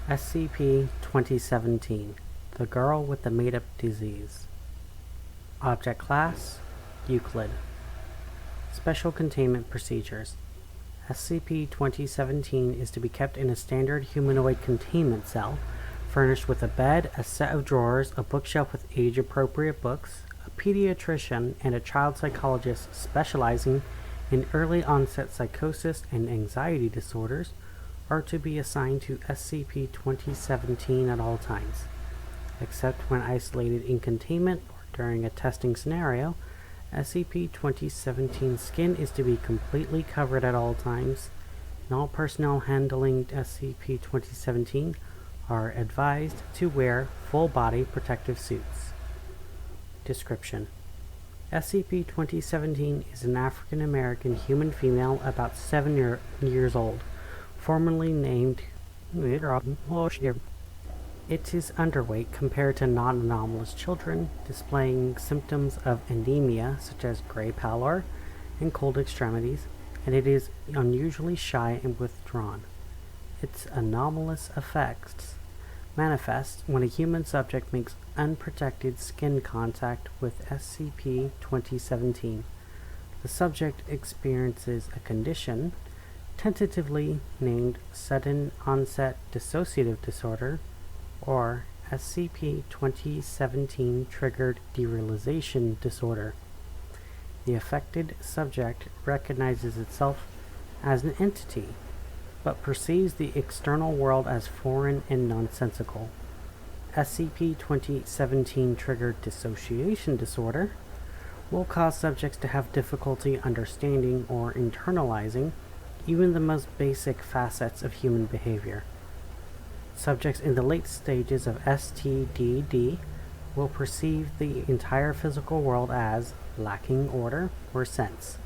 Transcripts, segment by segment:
SCP-2017, The Girl with the Made-Up Disease. Object Class: Euclid. Special Containment Procedures. SCP-2017 is to be kept in a standard humanoid containment cell, furnished with a bed, a set of drawers, a bookshelf with age-appropriate books, a pediatrician, and a child psychologist specializing in early-onset psychosis and anxiety disorders are to be assigned to SCP-2017 at all times. Except when isolated in containment or during a testing scenario, SCP-2017's skin is to be completely covered at all times, and all personnel handling SCP-2017 are advised to wear full-body protective suits. Description: SCP-2017 is an African-American human female about 7 years old, formerly named. It is underweight compared to non-anomalous children, displaying symptoms of anemia such as gray pallor and cold extremities, and it is unusually shy and withdrawn. Its anomalous effects manifest when a human subject makes unprotected skin contact with SCP-2017. The subject experiences a condition tentatively named Sudden Onset Dissociative Disorder, or SCP-2017 Triggered Derealization Disorder. The affected subject recognizes itself as an entity, but perceives the external world as foreign and nonsensical. SCP-2017 Triggered Dissociation Disorder will cause subjects to have difficulty understanding or internalizing even the most basic facets of human behavior. Subjects in the late stages of STDD will perceive the entire physical world as lacking order or sense.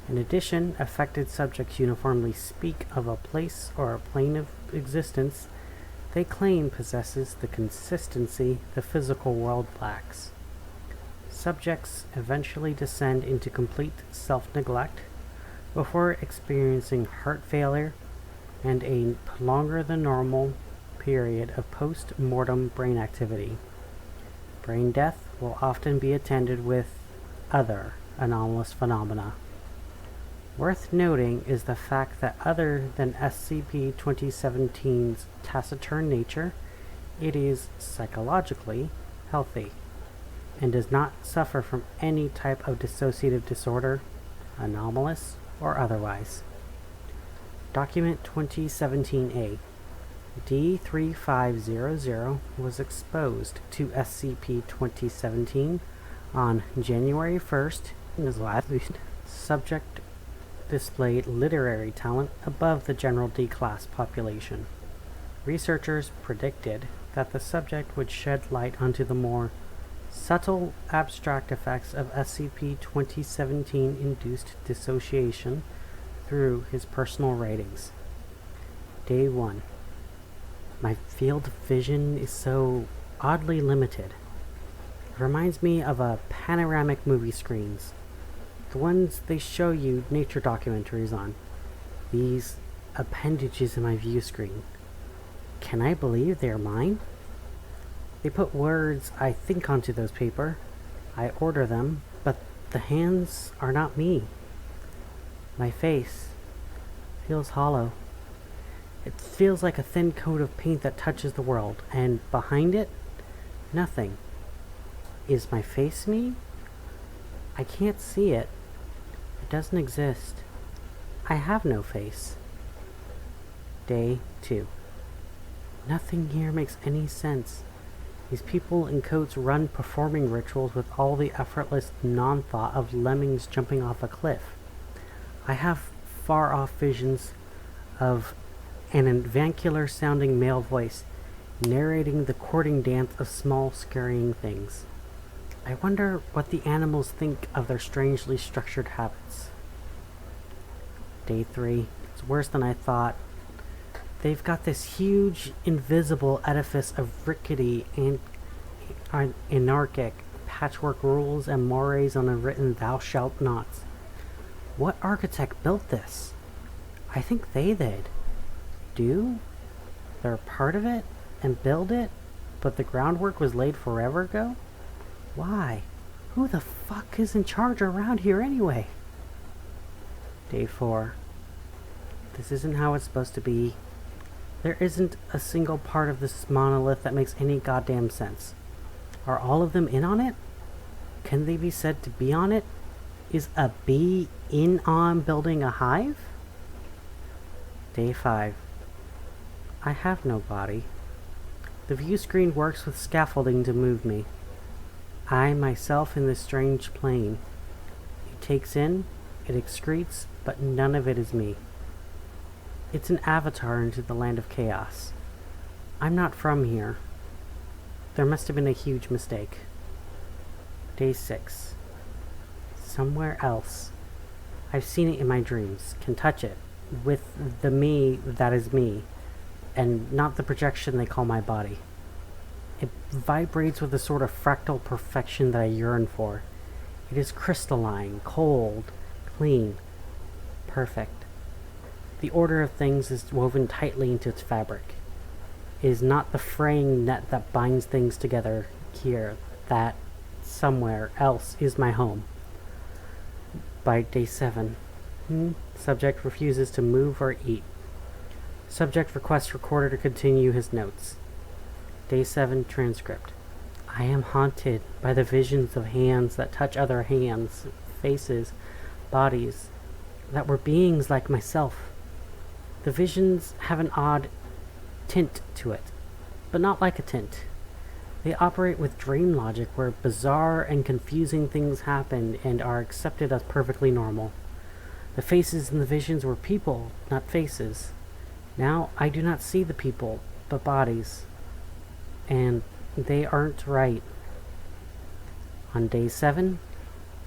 In addition, affected subjects uniformly speak of a place or a plane of existence they claim possesses the consistency the physical world lacks. Subjects eventually descend into complete self-neglect before experiencing heart failure and a longer than normal period of post-mortem brain activity. Brain death will often be attended with other anomalous phenomena. Worth noting is the fact that other than SCP-2017's taciturn nature, it is psychologically healthy and does not suffer from any type of dissociative disorder, anomalous or otherwise. Document 2017-A. D3500 was exposed to SCP-2017 on January 1st. Subject displayed literary talent above the general D-class population. Researchers predicted that the subject would shed light onto the more subtle abstract effects of SCP-2017-induced dissociation through his personal ratings. Day 1. My field of vision is so oddly limited. It reminds me of a panoramic movie screens. The ones they show you nature documentaries on. These appendages in my view screen. Can I believe they are mine? They put words I think onto those paper. I order them, but the hands are not me. My face feels hollow. It feels like a thin coat of paint that touches the world, and behind it, nothing. Is my face me? I can't see it. It doesn't exist. I have no face. Day 2. Nothing here makes any sense. These people in coats run performing rituals with all the effortless non-thought of lemmings jumping off a cliff. I have far-off visions of an avuncular-sounding male voice narrating the courting dance of small, scurrying things. I wonder what the animals think of their strangely structured habits. Day 3. It's worse than I thought. They've got this huge, invisible edifice of rickety and anarchic patchwork rules and mores on unwritten thou shalt nots. What architect built this? I think they did. Do? They're a part of it and build it, but the groundwork was laid forever ago? Why? Who the fuck is in charge around here anyway? Day 4. This isn't how it's supposed to be. There isn't a single part of this monolith that makes any goddamn sense. Are all of them in on it? Can they be said to be on it? Is a bee in on building a hive? Day 5. I have no body. The view screen works with scaffolding to move me. I myself in this strange plane. It takes in, it excretes, but none of it is me. It's an avatar into the land of chaos. I'm not from here. There must have been a huge mistake. Day 6. Somewhere else. I've seen it in my dreams, can touch it, with the me that is me, and not the projection they call my body. It vibrates with a sort of fractal perfection that I yearn for. It is crystalline, cold, clean, perfect. The order of things is woven tightly into its fabric. It is not the fraying net that binds things together here, that somewhere else is my home. By day 7. Subject refuses to move or eat. Subject requests recorder to continue his notes. Day 7 transcript. I am haunted by the visions of hands that touch other hands, faces, bodies, that were beings like myself. The visions have an odd tint to it, but not like a tint. They operate with dream logic where bizarre and confusing things happen and are accepted as perfectly normal. The faces in the visions were people, not faces. Now I do not see the people, but bodies. And they aren't right. On day 7,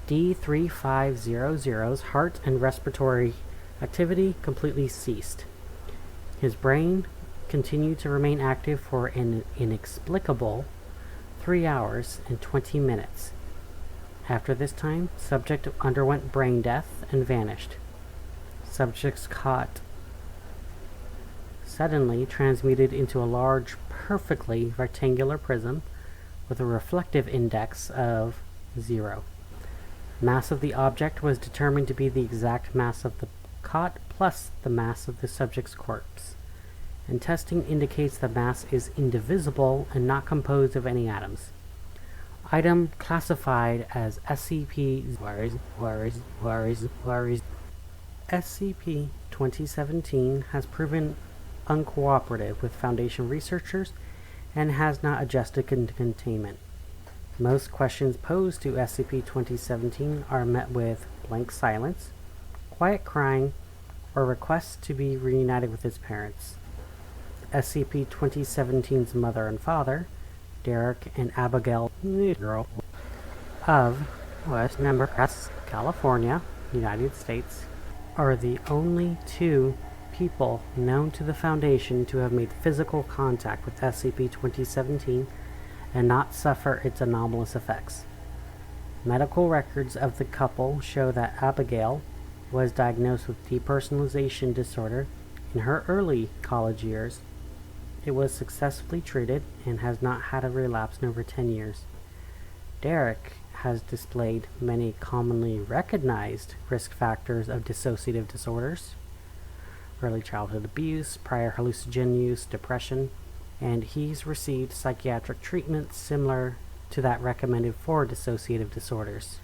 D3500's heart and respiratory activity completely ceased. His brain continued to remain active for an inexplicable 3 hours and 20 minutes. After this time, subject underwent brain death and vanished. Subject's cot suddenly transmuted into a large, perfectly rectangular prism with a reflective index of 0. Mass of the object was determined to be the exact mass of the cot plus the mass of the subject's corpse, and testing indicates the mass is indivisible and not composed of any atoms. Item classified as SCP-2017 has proven uncooperative with Foundation researchers and has not adjusted into containment. Most questions posed to SCP-2017 are met with blank silence, quiet crying, or requests to be reunited with its parents. SCP-2017's mother and father, Derek and Abigail of West Nebraska, California, United States, are the only 2 people known to the Foundation to have made physical contact with SCP-2017 and not suffer its anomalous effects. Medical records of the couple show that Abigail was diagnosed with depersonalization disorder in her early college years. It was successfully treated and has not had a relapse in over 10 years. Derek has displayed many commonly recognized risk factors of dissociative disorders: early childhood abuse, prior hallucinogen use, depression, and he's received psychiatric treatment similar to that recommended for dissociative disorders,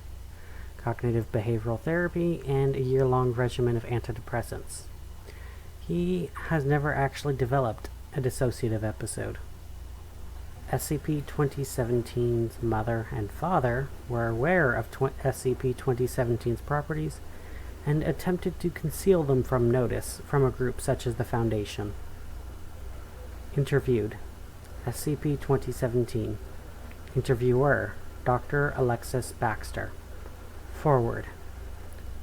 cognitive behavioral therapy, and a year-long regimen of antidepressants. He has never actually developed a dissociative episode. SCP-2017's mother and father were aware of SCP-2017's properties and attempted to conceal them from notice from a group such as the Foundation. Interviewed. SCP-2017. Interviewer. Dr. Alexis Baxter. Forward.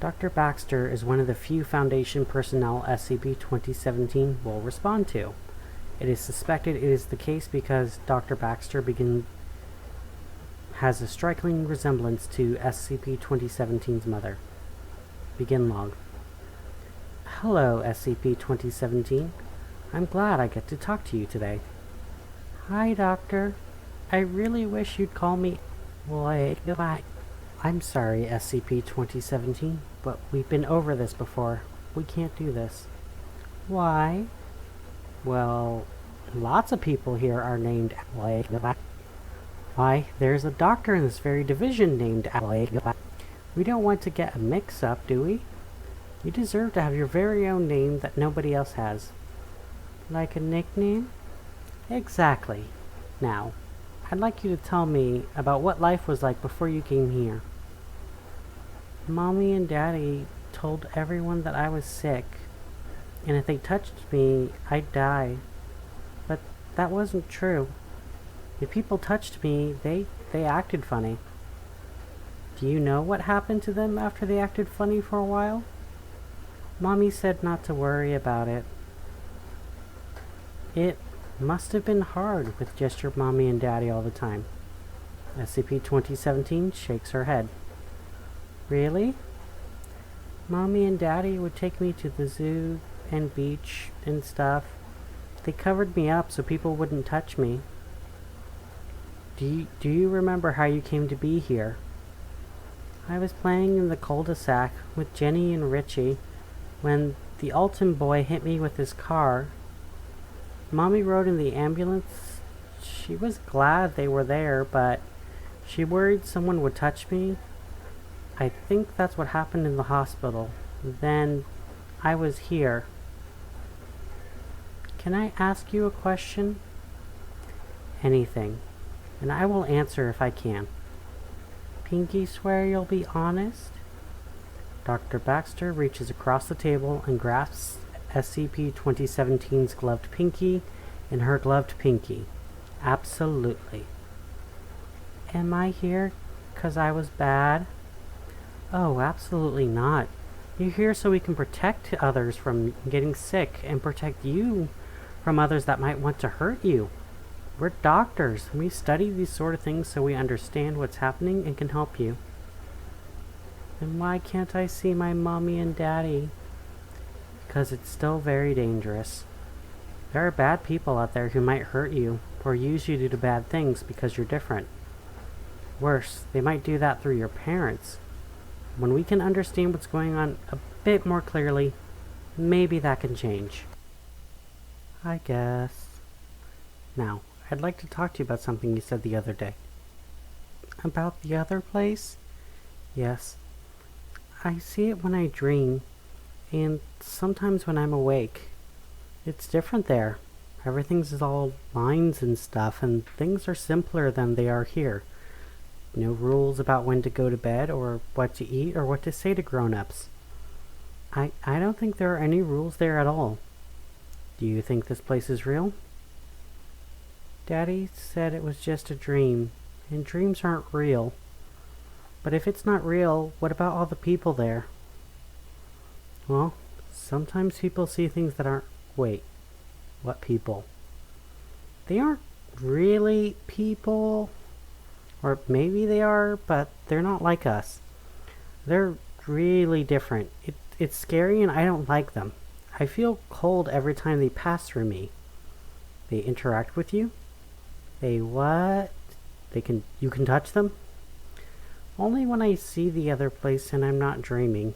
Dr. Baxter is one of the few Foundation personnel SCP-2017 will respond to. It is suspected it is the case because Dr. Baxter has a striking resemblance to SCP-2017's mother. Begin log. Hello, SCP-2017. I'm glad I get to talk to you today. Hi, Doctor. I really wish you'd call me... Wait, goodbye. I'm sorry, SCP-2017, but we've been over this before. We can't do this. Why? Well, lots of people here are named... Why, there's a doctor in this very division named... We don't want to get a mix-up, do we? You deserve to have your very own name that nobody else has. Like a nickname? Exactly. Now, I'd like you to tell me about what life was like before you came here. Mommy and Daddy told everyone that I was sick, and if they touched me, I'd die. But that wasn't true. If people touched me, they acted funny. Do you know what happened to them after they acted funny for a while? Mommy said not to worry about it. It must have been hard with just your mommy and daddy all the time. SCP-2017 shakes her head. Really? Mommy and Daddy would take me to the zoo and beach and stuff. They covered me up so people wouldn't touch me. Do you remember how you came to be here? I was playing in the cul-de-sac with Jenny and Richie when the Alton boy hit me with his car. Mommy rode in the ambulance. She was glad they were there, but she worried someone would touch me. I think that's what happened in the hospital. Then I was here. Can I ask you a question? Anything, and I will answer if I can. Pinky swear you'll be honest? Dr. Baxter reaches across the table and grasps SCP-2017's gloved pinky in her gloved pinky. Absolutely. Am I here 'cause I was bad? Oh, absolutely not. You're here so we can protect others from getting sick and protect you from others that might want to hurt you. We're doctors. We study these sort of things so we understand what's happening and can help you. And why can't I see my mommy and daddy? Because it's still very dangerous. There are bad people out there who might hurt you or use you to do bad things because you're different. Worse, they might do that through your parents. When we can understand what's going on a bit more clearly, maybe that can change. I guess. Now, I'd like to talk to you about something you said the other day. About the other place? Yes. I see it when I dream, and sometimes when I'm awake. It's different there. Everything's all lines and stuff, and things are simpler than they are here. No rules about when to go to bed, or what to eat, or what to say to grown-ups. I don't think there are any rules there at all. Do you think this place is real? Daddy said it was just a dream, and dreams aren't real. But if it's not real, what about all the people there? Well, sometimes people see things that aren't... Wait, what people? They aren't really people. Or maybe they are, but they're not like us. They're really different. It's scary and I don't like them. I feel cold every time they pass through me. They interact with you? They what? You can touch them? Only when I see the other place and I'm not dreaming.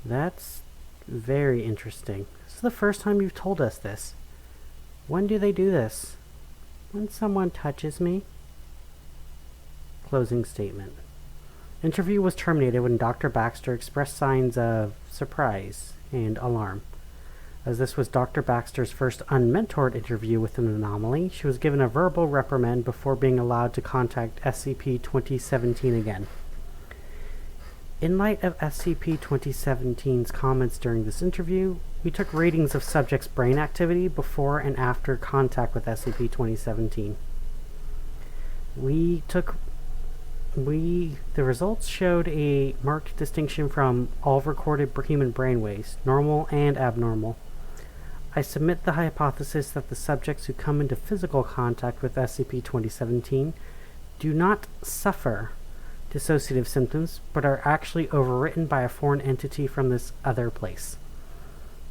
That's very interesting. This is the first time you've told us this. When do they do this? When someone touches me? Closing statement. Interview was terminated when Dr. Baxter expressed signs of surprise and alarm. As this was Dr. Baxter's first unmentored interview with an anomaly, she was given a verbal reprimand before being allowed to contact SCP-2017 again. In light of SCP-2017's comments during this interview, we took readings of subjects' brain activity before and after contact with SCP-2017. The results showed a marked distinction from all recorded human brainwaves, normal and abnormal. I submit the hypothesis that the subjects who come into physical contact with SCP-2017 do not suffer dissociative symptoms, but are actually overwritten by a foreign entity from this other place.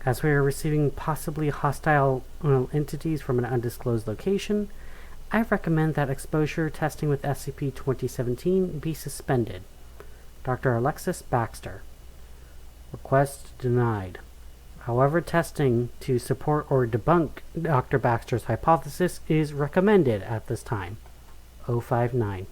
As we are receiving possibly hostile entities from an undisclosed location, I recommend that exposure testing with SCP-2017 be suspended. Dr. Alexis Baxter. Request denied. However, testing to support or debunk Dr. Baxter's hypothesis is recommended at this time. 059.